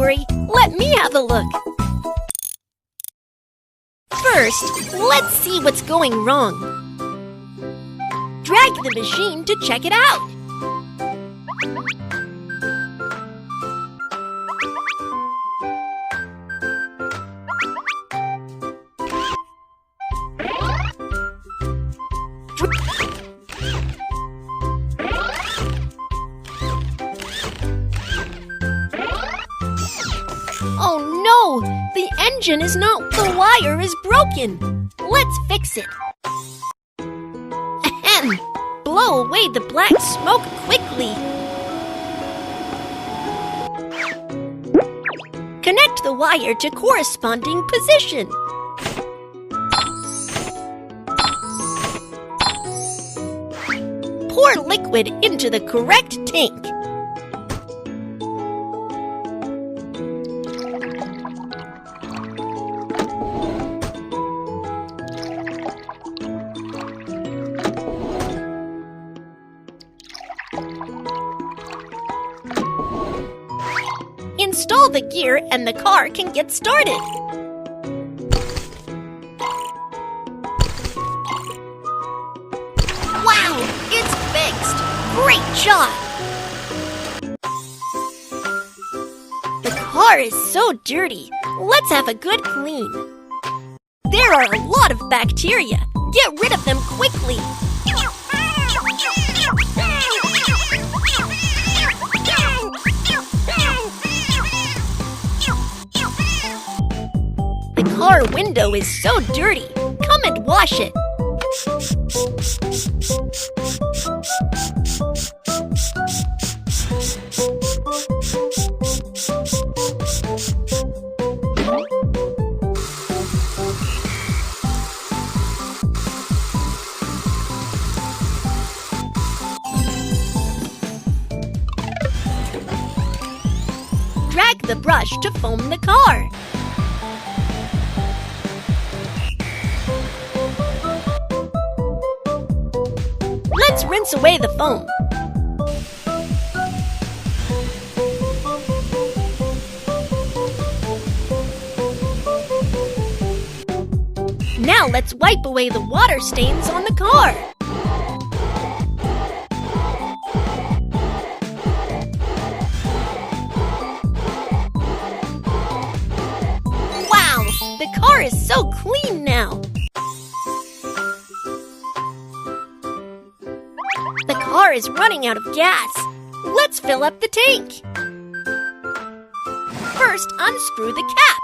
worry, let me have a look. First, let's see what's going wrong. Drag the machine to check it out. Oh no! The engine is not. The wire is broken. Let's fix it. Ahem! Blow away the black smoke quickly. Connect the wire to corresponding position. Pour liquid into the correct tank. Install the gear and the car can get started. Wow, it's fixed! Great job! The car is so dirty. Let's have a good clean. There are a lot of bacteria. Get rid of them quickly. The car window is so dirty. Come and wash it. Drag the brush to foam the car. Let's rinse away the foam. Now let's wipe away the water stains on the car. Wow, the car is so clean now. The car is running out of gas. Let's fill up the tank. First, unscrew the cap.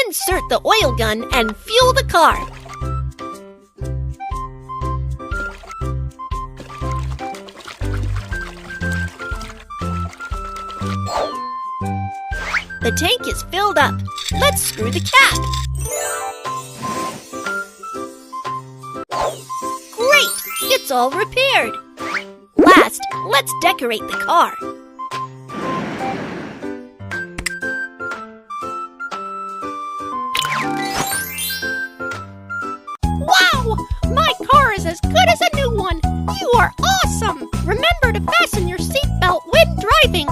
Insert the oil gun and fuel the car. The tank is filled up. Let's screw the cap. Great! It's all repaired. Last, let's decorate the car. Wow! My car is as good as a new one. You are awesome! Remember to fasten your seatbelt when driving.